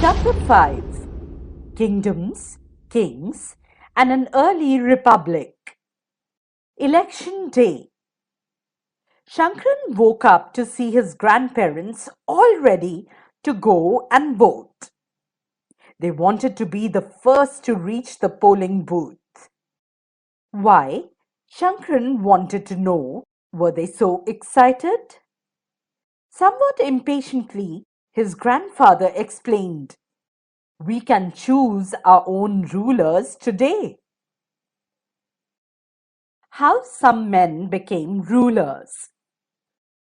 Chapter 5 Kingdoms, Kings, and an Early Republic. Election Day. Shankran woke up to see his grandparents all ready to go and vote. They wanted to be the first to reach the polling booth. Why? Shankran wanted to know. Were they so excited? Somewhat impatiently, his grandfather explained, "We can choose our own rulers today." How some men became rulers.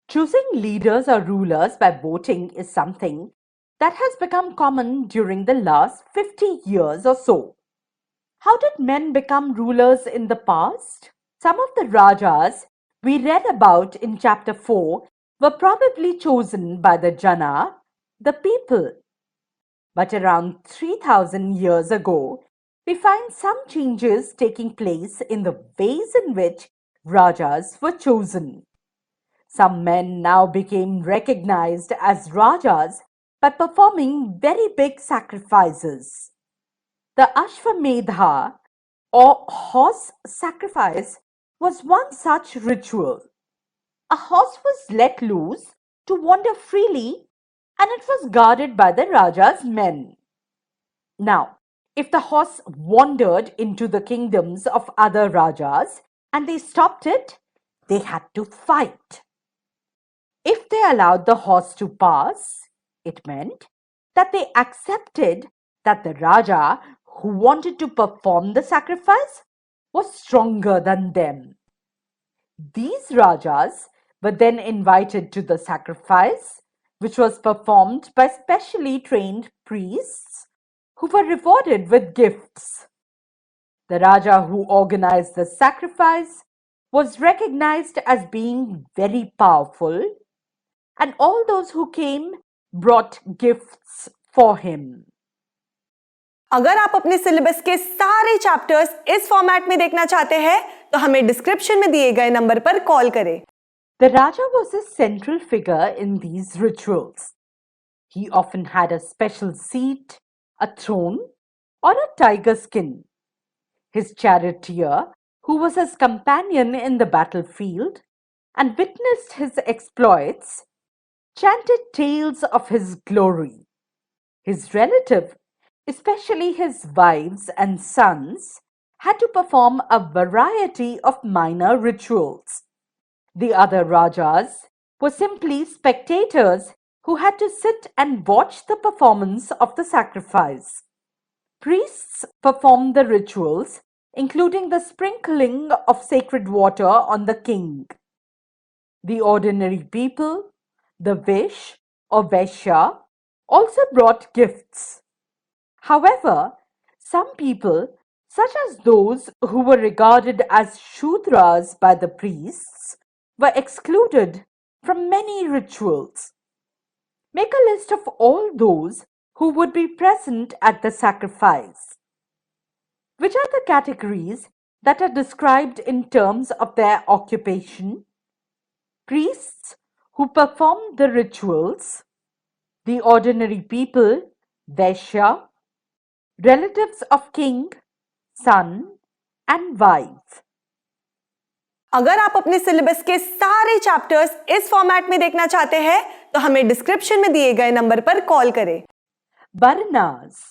Choosing leaders or rulers by voting is something that has become common during the last 50 years or so. How did men become rulers in the past? Some of the Rajas we read about in chapter 4 were probably chosen by the Jana, the people. But around 3000 years ago, we find some changes taking place in the ways in which Rajas were chosen. Some men now became recognized as Rajas by performing very big sacrifices. The Ashwamedha or horse sacrifice was one such ritual. A horse was let loose to wander freely and it was guarded by the Raja's men. Now, if the horse wandered into the kingdoms of other Rajas and they stopped it, they had to fight. If they allowed the horse to pass, it meant that they accepted that the Raja who wanted to perform the sacrifice was stronger than them. These Rajas were then invited to the sacrifice, which was performed by specially trained priests who were rewarded with gifts. The Raja who organized the sacrifice was recognized as being very powerful, and all those who came brought gifts for him. अगर आप अपने syllabus के सारे chapters इस format में देखना चाहते हैं तो हमें डिस्क्रिप्शन में दिए गए नंबर पर कॉल करें. The Raja was a central figure in these rituals. He often had a special seat, a throne, or a tiger skin. His charioteer, who was his companion in the battlefield and witnessed his exploits, chanted tales of his glory. His relative, especially his wives and sons, had to perform a variety of minor rituals. The other Rajas were simply spectators who had to sit and watch the performance of the sacrifice. Priests performed the rituals, including the sprinkling of sacred water on the king. The ordinary people, the Vish or Vaishya, also brought gifts. However, some people, such as those who were regarded as Shudras by the priests, were excluded from many rituals. Make a list of all those who would be present at the sacrifice. Which are the categories that are described in terms of their occupation? Priests who performed the rituals, the ordinary people, Vaishya, relatives of king, son, and wife. अगर आप अपने syllabus के सारे chapters इस format में देखना चाहते हैं तो हमें डिस्क्रिप्शन में दिए गए नंबर पर कॉल करें. Varnas.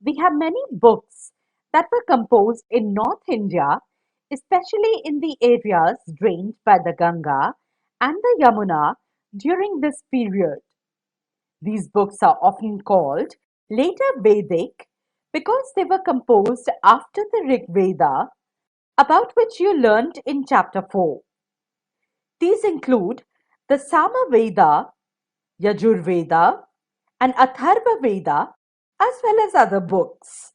We have many books that were composed in North India, especially in the areas drained by the Ganga and the Yamuna during this period. These books are often called later Vedic because they were composed after the Rig Veda, about which you learnt in chapter 4. These include the Sama Veda, Yajur Veda, and Atharva Veda, as well as other books.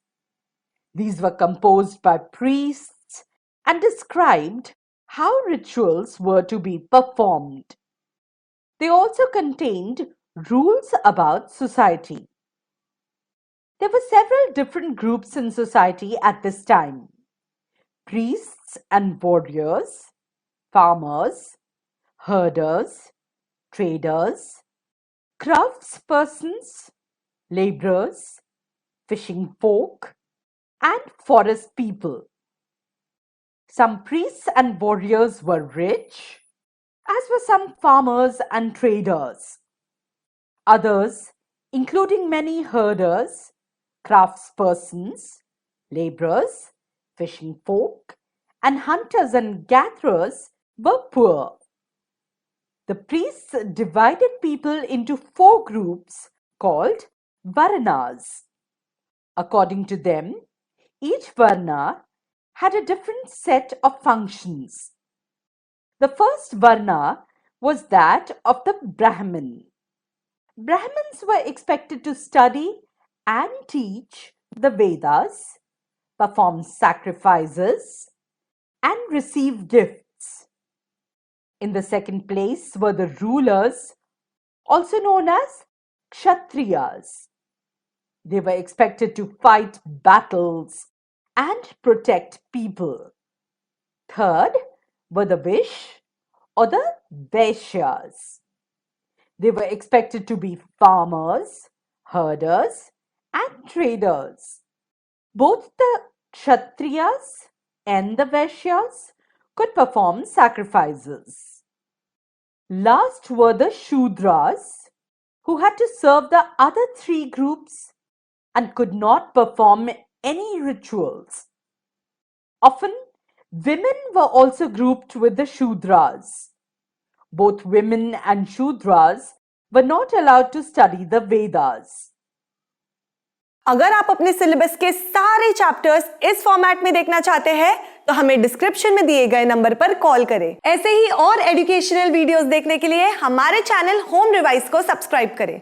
These were composed by priests and described how rituals were to be performed. They also contained rules about society. There were several different groups in society at this time: priests and warriors, farmers, herders, traders, craftspersons, laborers, fishing folk, and forest people. Some priests and warriors were rich, as were some farmers and traders. Others, including many herders, craftspersons, laborers, fishing folk, and hunters and gatherers, were poor. The priests divided people into 4 groups called Varnas. According to them, each Varna had a different set of functions. The first Varna was that of the Brahmin. Brahmins were expected to study and teach the Vedas, perform sacrifices, and receive gifts. In the second place were the rulers, also known as Kshatriyas. They were expected to fight battles and protect people. Third were the Vish or the Vaishyas. They were expected to be farmers, herders, and traders. Both the Kshatriyas and the Vaishyas could perform sacrifices. Last were the Shudras, who had to serve the other 3 groups and could not perform any rituals. Often, women were also grouped with the Shudras. Both women and Shudras were not allowed to study the Vedas. अगर आप अपने syllabus के सारे chapters इस format में देखना चाहते हैं तो हमें डिस्क्रिप्शन में दिए गए नंबर पर कॉल करें। ऐसे ही और एजुकेशनल वीडियोस देखने के लिए हमारे चैनल होम रिवाइज को सब्सक्राइब करें।